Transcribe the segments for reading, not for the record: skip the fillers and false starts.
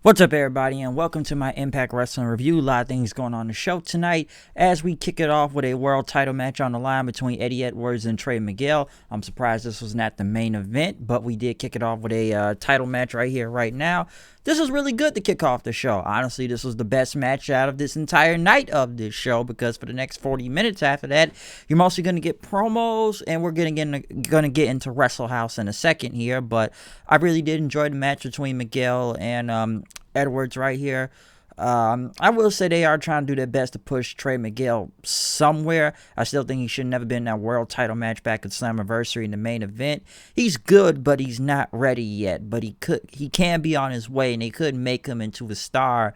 What's up, everybody, and welcome to my Impact Wrestling review. A lot of things going on in the show tonight as we kick it off with a world title match on the line between Eddie Edwards and Trey Miguel. I'm surprised this was not the main event, but we did kick it off with a title match right here, right now. This was really good to kick off the show. Honestly, this was the best match out of this entire night of this show because for the next 40 minutes after that, you're mostly going to get promos, and we're going to get into Wrestle House in a second here, but I really did enjoy the match between Miguel and Edwards right here. I will say they are trying to do their best to push Trey Miguel somewhere. I still think he should never been in that world title match back at Slammiversary in the main event. He's good, but he's not ready yet. But he can be on his way, and they could make him into a star.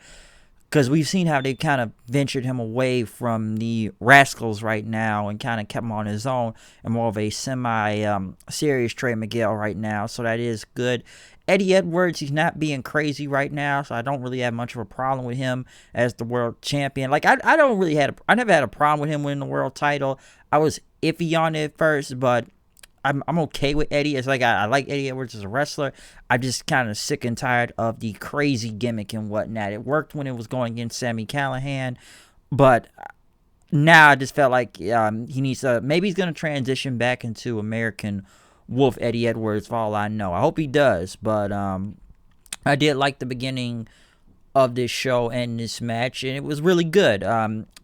Because we've seen how they kind of ventured him away from the Rascals right now and kind of kept him on his own and more of a semi-serious Trey Miguel right now. So that is good. Eddie Edwards, he's not being crazy right now, so I don't really have much of a problem with him as the world champion. Like, I never had a problem with him winning the world title. I was iffy on it at first, but I'm okay with Eddie. It's like I like Eddie Edwards as a wrestler. I'm just kind of sick and tired of the crazy gimmick and whatnot. It worked when it was going against Sami Callihan, but now I just felt like he needs to. Maybe he's going to transition back into American Wolf Eddie Edwards for all I know. I hope he does, but I did like the beginning of this show and this match, and it was really good.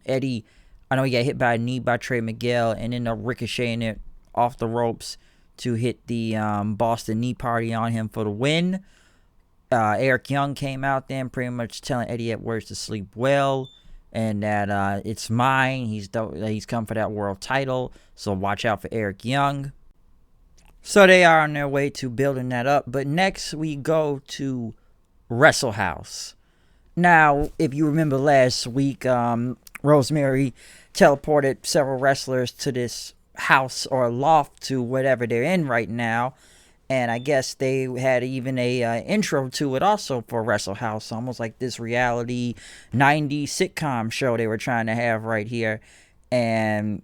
Eddie, I know he got hit by a knee by Trey Miguel and ended up ricocheting it off the ropes to hit the Boston Knee Party on him for the win. Eric Young came out then pretty much telling Eddie Edwards to sleep well and that it's mine. He's come for that world title, so watch out for Eric Young. So they are on their way to building that up. But next we go to Wrestle House. Now, if you remember last week, Rosemary teleported several wrestlers to this house or loft to whatever they're in right now. And I guess they had even a intro to it also for Wrestle House. Almost like this reality 90s sitcom show they were trying to have right here. And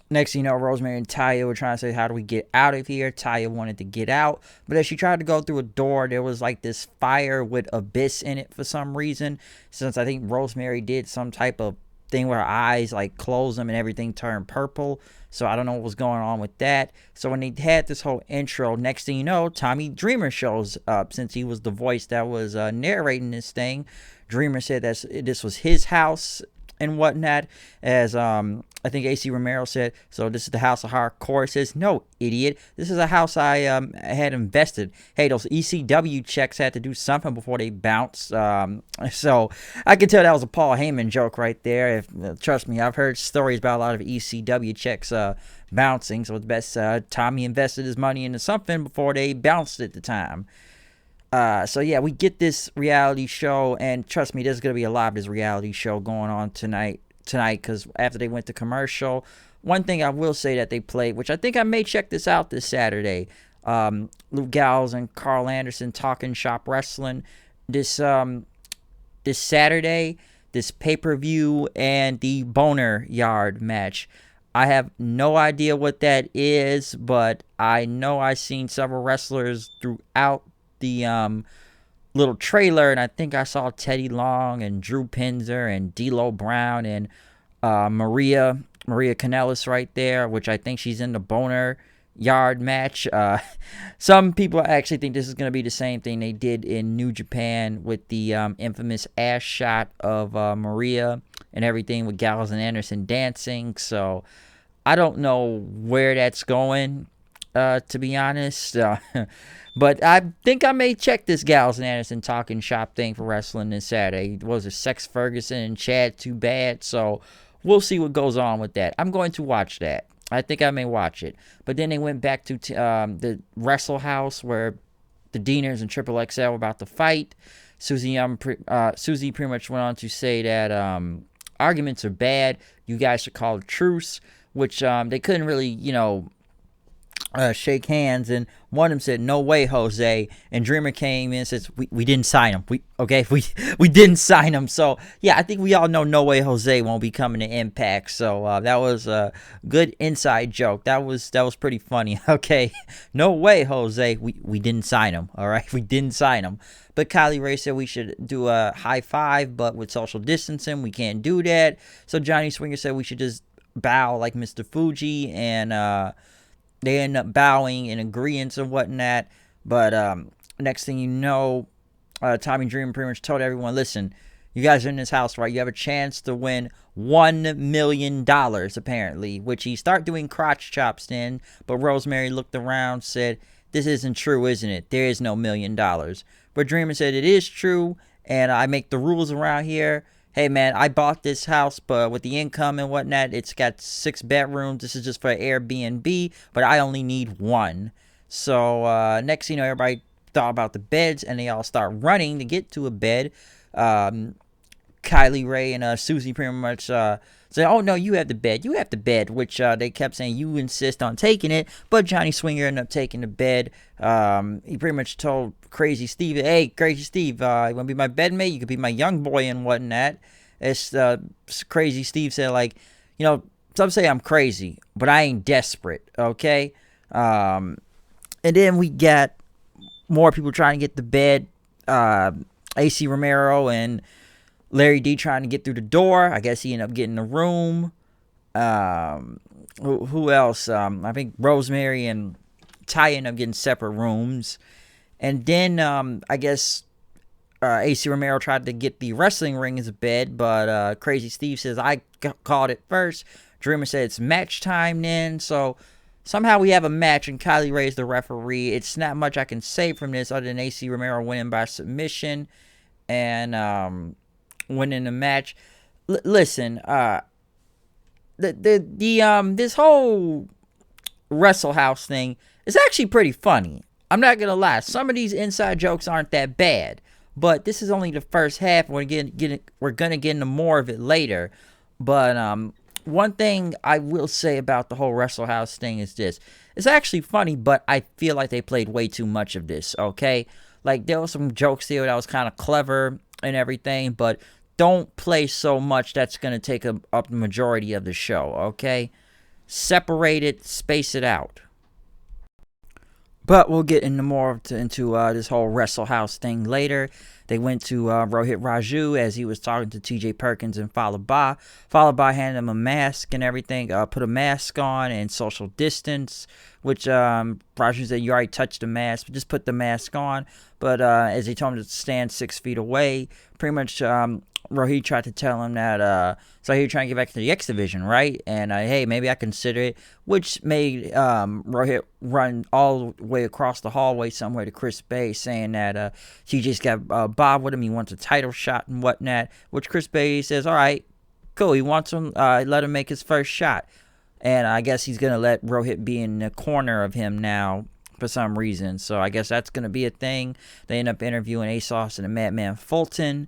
next thing you know, Rosemary and Taya were trying to say, how do we get out of here? Taya wanted to get out. But as she tried to go through a door, there was like this fire with abyss in it for some reason. Since I think Rosemary did some type of thing where her eyes like closed them and everything turned purple. So I don't know what was going on with that. So when they had this whole intro, next thing you know, Tommy Dreamer shows up. Since he was the voice that was narrating this thing, Dreamer said that this was his house and whatnot, as I think AC Romero said, so this is the house of hardcore. It says, no, idiot, this is a house I had invested. Hey, those ECW checks had to do something before they bounced. So I can tell that was a Paul Heyman joke right there. Trust me, I've heard stories about a lot of ECW checks bouncing, so it's best Tommy invested his money into something before they bounced at the time. So yeah, we get this reality show, and trust me, there's going to be a lot of this reality show going on tonight, because after they went to commercial, one thing I will say that they played, which I think I may check this out this Saturday, Luke Gallows and Carl Anderson talking shop wrestling this Saturday, this pay-per-view, and the Boner Yard match. I have no idea what that is, but I know I've seen several wrestlers throughout the little trailer, and I think I saw Teddy Long and Drew Pinzer and D'Lo Brown and Maria Kanellis right there, which I think she's in the Boner Yard match. Some people actually think this is going to be the same thing they did in New Japan with the infamous ass shot of Maria and everything, with Gallows and Anderson dancing. So I don't know where that's going, to be honest. But I think I may check this Gallows and Anderson talking shop thing for wrestling this Saturday. Was it Sex Ferguson and Chad Too Bad? So we'll see what goes on with that. I'm going to watch that. I think I may watch it. But then they went back to the Wrestle House where the Deaners and Triple XL were about to fight. Susie pretty much went on to say that arguments are bad. You guys should call a truce, which they couldn't really, shake hands, and one of them said, "No way, Jose." And Dreamer came in and says, "We didn't sign him. We didn't sign him." So yeah, I think we all know No Way Jose won't be coming to Impact. So that was a good inside joke. That was pretty funny. Okay, no way, Jose. We didn't sign him. All right, we didn't sign him. But Kylie Ray said we should do a high five, but with social distancing, we can't do that. So Johnny Swinger said we should just bow like Mr. Fuji, and they end up bowing and agreeing and whatnot. But next thing you know, Tommy Dreamer pretty much told everyone, listen, you guys are in this house, right? You have a chance to win $1 million, apparently, which he started doing crotch chops then. But Rosemary looked around, said, this isn't true, isn't it? There is no $1 million. But Dreamer said, it is true, and I make the rules around here. Hey man, I bought this house, but with the income and whatnot, it's got 6 bedrooms. This is just for Airbnb, but I only need 1. So next thing you know, everybody thought about the beds, and they all start running to get to a bed. Kylie Ray and Susie pretty much said, "Oh no, you have the bed. You have the bed," which they kept saying, "You insist on taking it." But Johnny Swinger ended up taking the bed. He pretty much told Crazy Steve, "Hey, Crazy Steve, you want to be my bedmate? You could be my young boy and whatnot." It's Crazy Steve said, like, you know, some say I'm crazy, but I ain't desperate, okay? And then we got more people trying to get the bed. AC Romero and Larry D trying to get through the door. I guess he ended up getting the room. Who else? I think Rosemary and Ty ended up getting separate rooms. And then I guess AC Romero tried to get the wrestling ring as a bed, but Crazy Steve says, I called it first. Dreamer said it's match time then. So somehow we have a match, and Kylie Ray's the referee. It's not much I can say from this other than AC Romero winning by submission and winning the match. Listen, this whole Wrestle House thing is actually pretty funny. I'm not gonna lie. Some of these inside jokes aren't that bad, but this is only the first half. We're gonna get into more of it later. But one thing I will say about the whole Wrestle House thing is this: it's actually funny, but I feel like they played way too much of this. Okay, like there was some jokes here that was kind of clever and everything, but don't play so much that's gonna take up the majority of the show. Okay, separate it, space it out. But we'll get into more into this whole Wrestle House thing later. They went to Rohit Raju as he was talking to TJ Perkins and Falaba. Falaba handed him a mask and everything, put a mask on and social distance, which Raju said, you already touched the mask, but just put the mask on. But as he told him to stand 6 feet away, pretty much Rohit tried to tell him that, so he was trying to get back to the X Division, right? And, hey, maybe I consider it, which made Rohit run all the way across the hallway somewhere to Chris Bay, saying that he just got Bob with him. He wants a title shot and whatnot, which Chris Bay says, all right, cool. He wants him, let him make his first shot. And I guess he's going to let Rohit be in the corner of him now for some reason. So I guess that's going to be a thing. They end up interviewing ASOS and the Madman Fulton.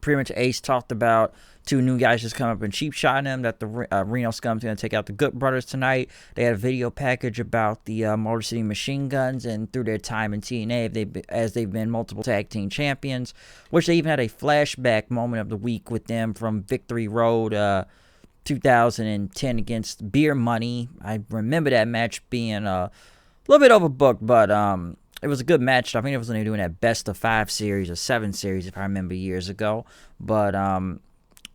Pretty much Ace talked about 2 new guys just come up and cheap shotting him, that the Reno Scum's going to take out the Good Brothers tonight. They had a video package about the Motor City Machine Guns and through their time in TNA as they've been multiple tag team champions, which they even had a flashback moment of the week with them from Victory Road 2010 against Beer Money. I remember that match being a little bit overbooked, but it was a good match. I think it was when they were doing that best of 5 series or 7 series, if I remember, years ago. But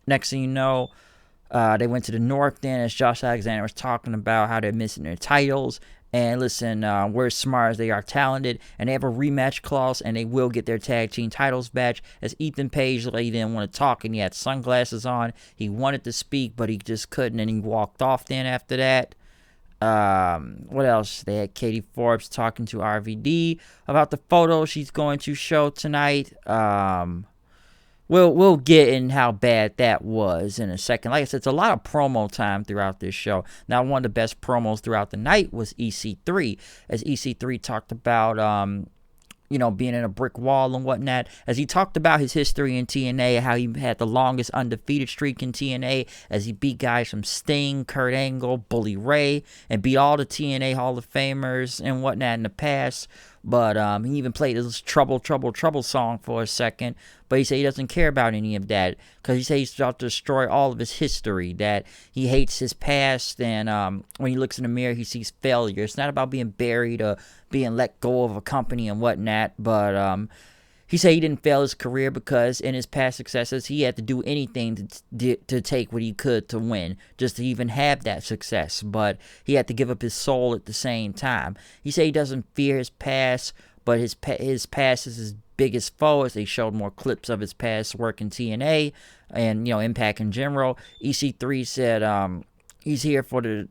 next thing you know, they went to the North then, as Josh Alexander was talking about how they're missing their titles. And listen, we're as smart as they are talented, and they have a rematch clause, and they will get their tag team titles back. As Ethan Page, he didn't want to talk, and he had sunglasses on. He wanted to speak, but he just couldn't, and he walked off then after that. What else? They had Katie Forbes talking to RVD about the photo she's going to show tonight. We'll get in how bad that was in a second. Like I said, it's a lot of promo time throughout this show. Now, one of the best promos throughout the night was EC3, as EC3 talked about being in a brick wall and whatnot, as he talked about his history in TNA, how he had the longest undefeated streak in TNA, as he beat guys from Sting, Kurt Angle, Bully Ray, and beat all the TNA Hall of Famers and whatnot in the past. But he even played his Trouble, Trouble, Trouble song for a second. But he said he doesn't care about any of that, because he said he's about to destroy all of his history, that he hates his past, and when he looks in the mirror, he sees failure. It's not about being buried or being let go of a company and whatnot, but he said he didn't fail his career because in his past successes, he had to do anything to take what he could to win, just to even have that success. But he had to give up his soul at the same time. He said he doesn't fear his past, but his past is his biggest foe, as they showed more clips of his past work in TNA and, Impact in general. EC3 said he's here for the,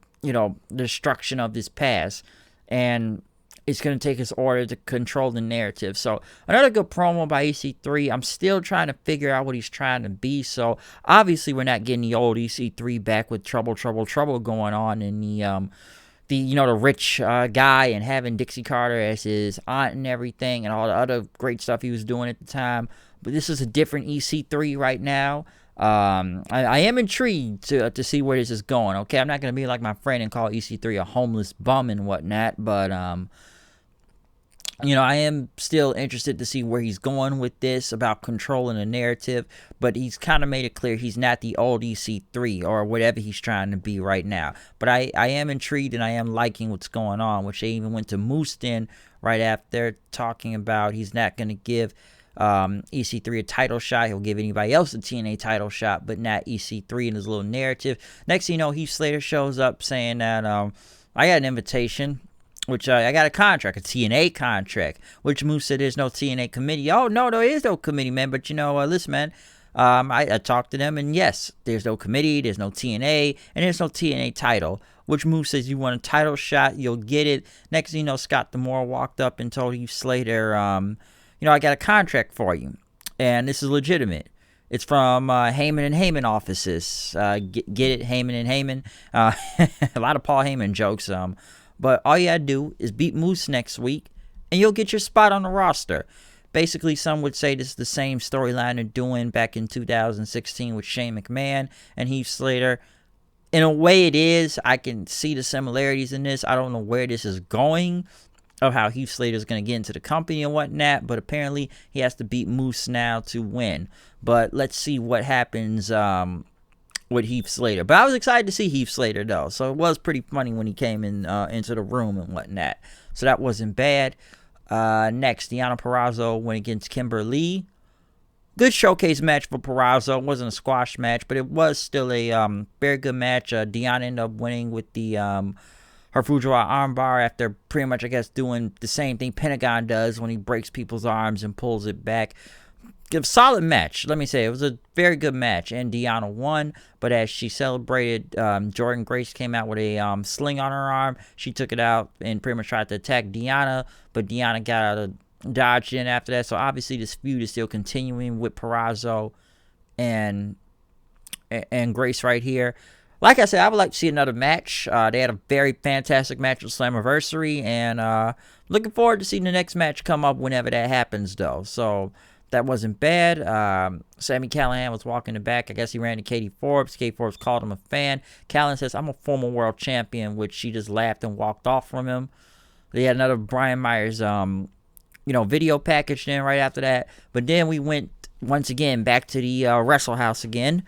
destruction of his past. And it's going to take his order to control the narrative. So another good promo by EC3. I'm still trying to figure out what he's trying to be. So obviously we're not getting the old EC3 back with Trouble, Trouble, Trouble going on, and the rich guy, and having Dixie Carter as his aunt and everything, and all the other great stuff he was doing at the time. But this is a different EC3 right now. I am intrigued to see where this is going. Okay, I'm not going to be like my friend and call EC3 a homeless bum and whatnot, but I am still interested to see where he's going with this, about controlling the narrative, but he's kind of made it clear he's not the old EC3 or whatever he's trying to be right now. But I am intrigued, and I am liking what's going on, which they even went to Mooston right after, talking about he's not going to give EC3 a title shot. He'll give anybody else a TNA title shot, but not EC3 in his little narrative. Next thing you know, Heath Slater shows up saying that I got an invitation, which I got a contract, a TNA contract, which Moose said there's no TNA committee. Oh, no, there is no committee, man. But, listen, man, I talked to them, and yes, there's no committee, there's no TNA, and there's no TNA title, which Moose says you want a title shot, you'll get it. Next thing you know, Scott D'Amore walked up and told Heath Slater, I got a contract for you, and this is legitimate. It's from Heyman and Heyman offices. Get it, Heyman and Heyman. A lot of Paul Heyman jokes, but all you gotta do is beat Moose next week, and you'll get your spot on the roster. Basically, some would say this is the same storyline they're doing back in 2016 with Shane McMahon and Heath Slater. In a way, it is. I can see the similarities in this. I don't know where this is going, of how Heath Slater is going to get into the company and whatnot, but apparently he has to beat Moose now to win. But let's see what happens with Heath Slater. But I was excited to see Heath Slater, though, so it was pretty funny when he came in into the room and whatnot. So that wasn't bad. Next, Deonna Purrazzo went against Kimber Lee. Good showcase match for Purrazzo. It wasn't a squash match, but it was still a very good match. Deonna ended up winning with the her Fujiwara armbar after pretty much, I guess, doing the same thing Pentagon does when he breaks people's arms and pulls it back. A solid match, let me say. It was a very good match, and Deonna won. But as she celebrated, Jordynne Grace came out with a sling on her arm. She took it out and pretty much tried to attack Deonna, but Deonna got out of dodged in after that. So obviously this feud is still continuing with Purrazzo and Grace right here. Like I said, I would like to see another match. They had a very fantastic match at Slammiversary, and looking forward to seeing the next match come up whenever that happens, though. So that wasn't bad. Sami Callihan was walking the back. I guess he ran to Katie Forbes. Katie Forbes called him a fan. Callihan says, "I'm a former world champion," which she just laughed and walked off from him. They had another Brian Myers video package then right after that. But then we went once again back to the Wrestle House again,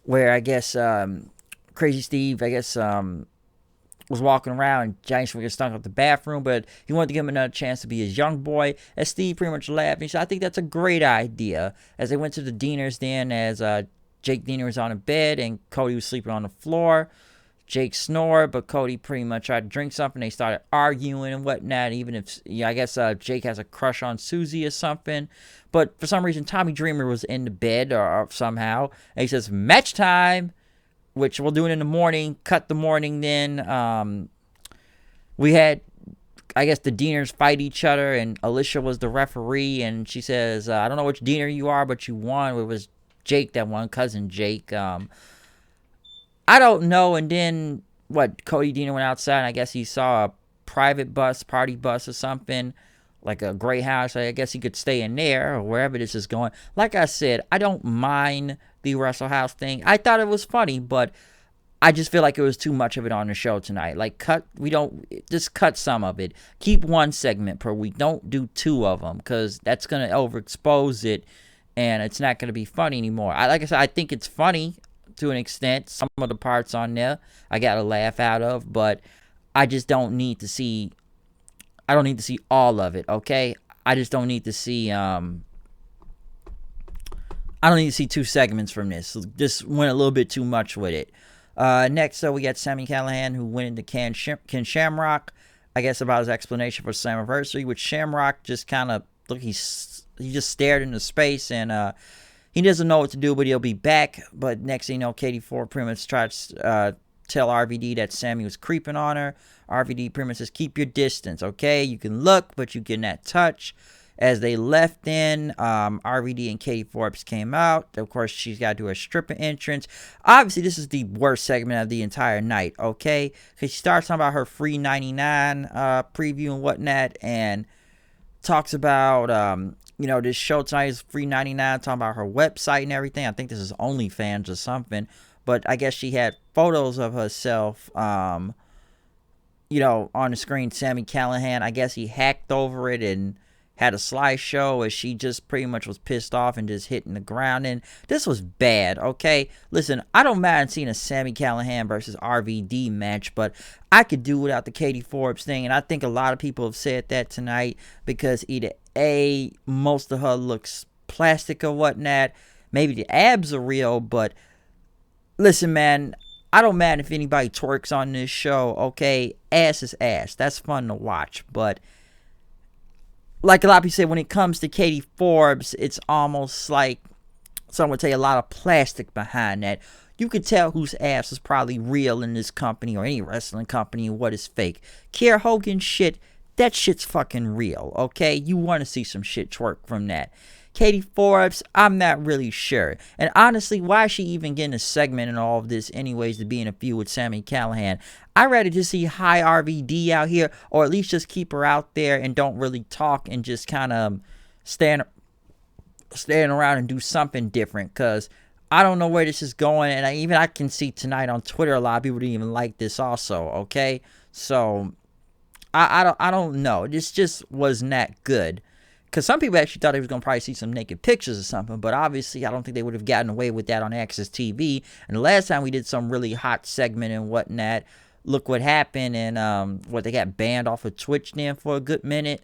where I guess Crazy Steve, was walking around, and Giants were getting stunk up the bathroom, but he wanted to give him another chance to be his young boy. As Steve pretty much laughed, he said, "I think that's a great idea." As they went to the Deaners then, as Jake Deaner was on a bed and Cody was sleeping on the floor. Jake snored, but Cody pretty much tried to drink something. They started arguing and whatnot, even if, I guess Jake has a crush on Susie or something. But for some reason, Tommy Dreamer was in the bed or somehow. And he says, "Match time," which we'll do it in the morning. Cut the morning then. We had, I guess, the Deaners fight each other, and Alicia was the referee, and she says, "I don't know which Deaner you are, but you won." It was Jake that won, cousin Jake. I don't know. And then, Cody Deaner went outside, and I guess he saw a private bus, party bus or something, like a Greyhound. So I guess he could stay in there or wherever this is going. Like I said, I don't mind the Wrestle House thing. I thought it was funny, but I just feel like it was too much of it on the show tonight. Like, just cut some of it. Keep one segment per week. Don't do two of them, because that's going to overexpose it, and it's not going to be funny anymore. Like I said, I think it's funny to an extent. Some of the parts on there I got a laugh out of, but I just don't need to see, I don't need to see all of it, okay? I just don't need to see, I don't need to see two segments from this. Just went a little bit too much with it. Next, we got Sami Callihan, who went into Ken Shamrock, I guess, about his explanation for Slammiversary, which Shamrock just kind of, look, he just stared into space, and he doesn't know what to do, but he'll be back. But next thing you know, Katie Ford pretty much tries to tell RVD that Sami was creeping on her. RVD pretty much says, keep your distance, okay? You can look, but you cannot touch. As they left in, RVD and Katie Forbes came out. Of course, she's got to do a stripper entrance. Obviously, this is the worst segment of the entire night, okay? Because she starts talking about her free 99 preview and whatnot, and talks about, this show tonight is free 99, talking about her website and everything. I think this is OnlyFans or something. But I guess she had photos of herself, on the screen. Sami Callihan, I guess he hacked over it and had a slideshow as she just pretty much was pissed off and just hitting the ground. And this was bad, okay? Listen, I don't mind seeing a Sami Callihan versus RVD match, but I could do without the Katie Forbes thing. And I think a lot of people have said that tonight, because either A, most of her looks plastic or whatnot. Maybe the abs are real, but listen, man, I don't mind if anybody twerks on this show, okay? Ass is ass. That's fun to watch, but like a lot of people say, when it comes to Katie Forbes, it's almost like, some would say, a lot of plastic behind that. You could tell whose ass is probably real in this company or any wrestling company and what is fake. Kiera Hogan shit, that shit's fucking real, okay? You want to see some shit twerk from that. Katie Forbes, I'm not really sure. And honestly, why is she even getting a segment in all of this anyways, to be in a feud with Sami Callihan? I'd rather just see high RVD out here, or at least just keep her out there and don't really talk and just kind of stand around and do something different, because I don't know where this is going. And I can see tonight on Twitter, a lot of people didn't even like this also, okay? So I don't know. This just was not good. Because some people actually thought they was going to probably see some naked pictures or something. But obviously, I don't think they would have gotten away with that on Access TV. And the last time we did some really hot segment and whatnot, look what happened. And they got banned off of Twitch then for a good minute,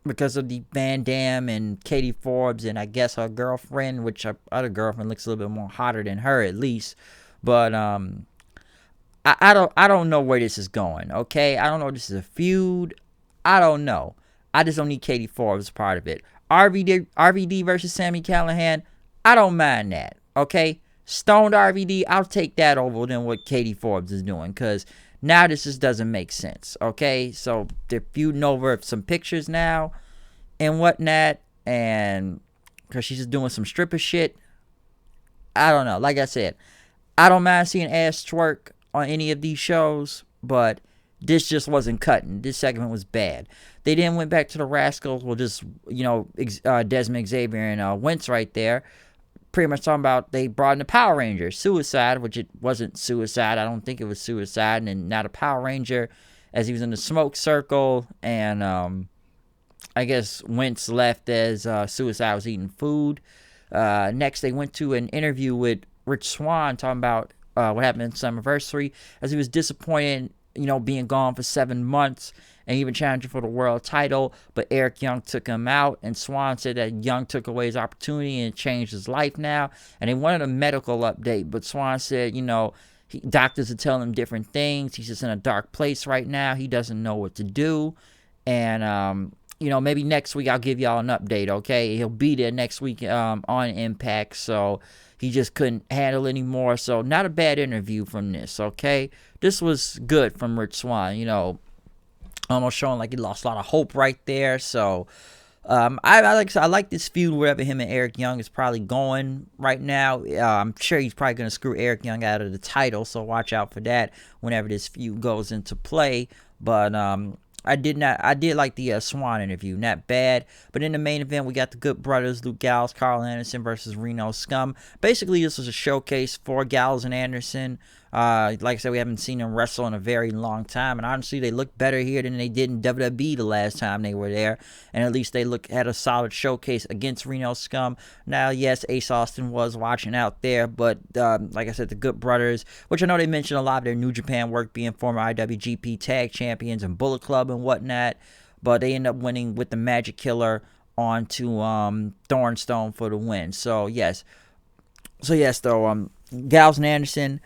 because of the Van Dam and Katie Forbes and I guess her girlfriend, which her other girlfriend looks a little bit more hotter than her at least. But I don't know where this is going, okay? I don't know if this is a feud. I don't know. I just don't need Katie Forbes as part of it. RVD versus Sami Callihan, I don't mind that, okay? Stoned RVD, I'll take that over than what Katie Forbes is doing, because now this just doesn't make sense, okay? So they're feuding over some pictures now and whatnot, and because she's just doing some stripper shit. I don't know. Like I said, I don't mind seeing ass twerk on any of these shows, but this just wasn't cutting. This segment was bad. They then went back to the Rascals. Well, just, Desmond Xavier and Wentz right there. Pretty much talking about they brought in the Power Ranger. Suicide, which it wasn't suicide. I don't think it was suicide. And then now the Power Ranger, as he was in the smoke circle. And I guess Wentz left as Suicide was eating food. Next, they went to an interview with Rich Swann talking about what happened in Slammiversary, as he was disappointed, being gone for 7 months and even challenging for the world title, but Eric Young took him out, and Swann said that Young took away his opportunity and changed his life now, and they wanted a medical update, but Swann said, doctors are telling him different things, he's just in a dark place right now, he doesn't know what to do, and, maybe next week I'll give y'all an update, okay? He'll be there next week on Impact, so he just couldn't handle anymore. So not a bad interview from this, okay? This was good from Rich Swann, almost showing like he lost a lot of hope right there. So I like this feud wherever him and Eric Young is probably going right now. I'm sure he's probably going to screw Eric Young out of the title, so watch out for that whenever this feud goes into play. But I did like the Swan interview, not bad. But in the main event, we got the Good Brothers, Luke Gallows, Carl Anderson versus Reno Scum. Basically, this was a showcase for Gallows and Anderson. Like I said, we haven't seen them wrestle in a very long time, and honestly, they look better here than they did in WWE the last time they were there. And at least they had a solid showcase against Reno Scum. Now, yes, Ace Austin was watching out there, but like I said, the Good Brothers, which I know they mentioned a lot of their New Japan work, being former IWGP Tag Champions and Bullet Club and whatnot, but they end up winning with the Magic Killer onto Thornstone for the win. So yes, Gallows and Anderson,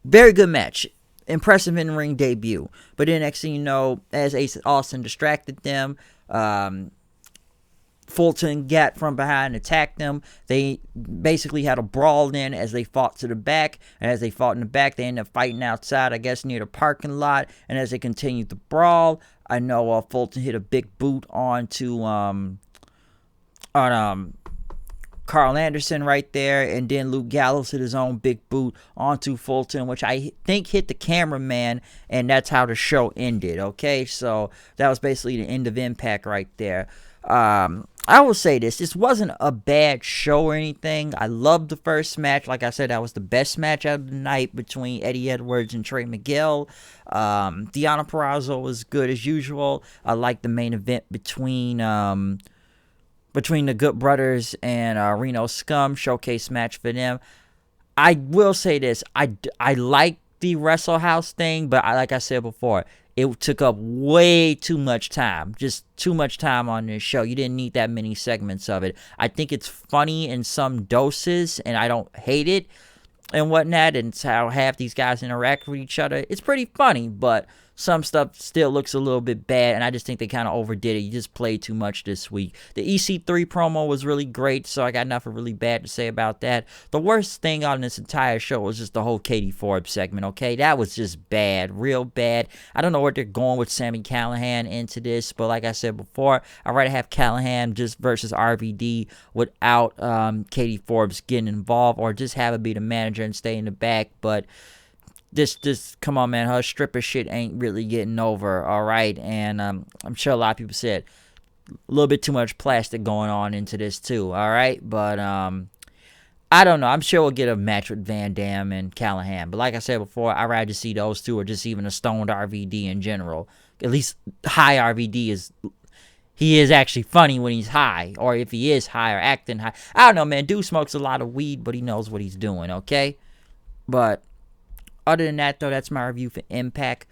very good match. Impressive in-ring debut. But then next thing you know, as Ace Austin distracted them, Fulton got from behind and attacked them. They basically had a brawl in as they fought to the back. And as they fought in the back, they ended up fighting outside, I guess, near the parking lot. And as they continued to brawl, I know Fulton hit a big boot onto Carl Anderson right there, and then Luke Gallows hit his own big boot onto Fulton, which I think hit the cameraman, and that's how the show ended. Okay, so that was basically the end of Impact right there. I will say this wasn't a bad show or anything. I loved the first match. Like I said, that was the best match of the night between Eddie Edwards and Trey Miguel. Deonna Purrazzo was good as usual. I liked the main event between the Good Brothers and Reno Scum, showcase match for them. I will say this, I like the Wrestle House thing, but like I said before, it took up way too much time. Just too much time on this show. You didn't need that many segments of it. I think it's funny in some doses, and I don't hate it and whatnot, and it's how half these guys interact with each other. It's pretty funny, but some stuff still looks a little bit bad, and I just think they kind of overdid it. You just played too much this week. The EC3 promo was really great, so I got nothing really bad to say about that. The worst thing on this entire show was just the whole Katie Forbes segment, okay? That was just bad, real bad. I don't know where they're going with Sami Callihan into this, but like I said before, I'd rather have Callihan just versus RVD without Katie Forbes getting involved, or just have it be the manager and stay in the back, but this come on, man, her stripper shit ain't really getting over, all right? And I'm sure a lot of people said a little bit too much plastic going on into this too, all right? But I don't know. I'm sure we'll get a match with Van Dam and Callahan. But like I said before, I'd rather see those two, or just even a stoned RVD in general. At least high RVD he is actually funny when he's high, or if he is high or acting high. I don't know, man. Dude smokes a lot of weed, but he knows what he's doing, okay? But other than that, though, that's my review for Impact.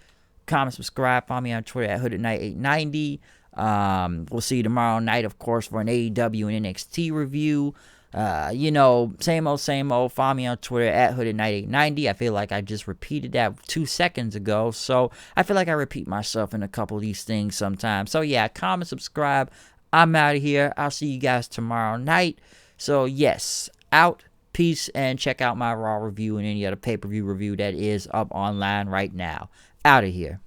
Comment, subscribe, follow me on Twitter at HoodedKnight890. We'll see you tomorrow night, of course, for an AEW and NXT review. Same old. Follow me on Twitter at HoodedKnight890. I feel like I just repeated that 2 seconds ago, so I feel like I repeat myself in a couple of these things sometimes. So, yeah, comment, subscribe. I'm out of here. I'll see you guys tomorrow night. So, yes, out. Peace, and check out my Raw review and any other pay-per-view review that is up online right now. Out of here.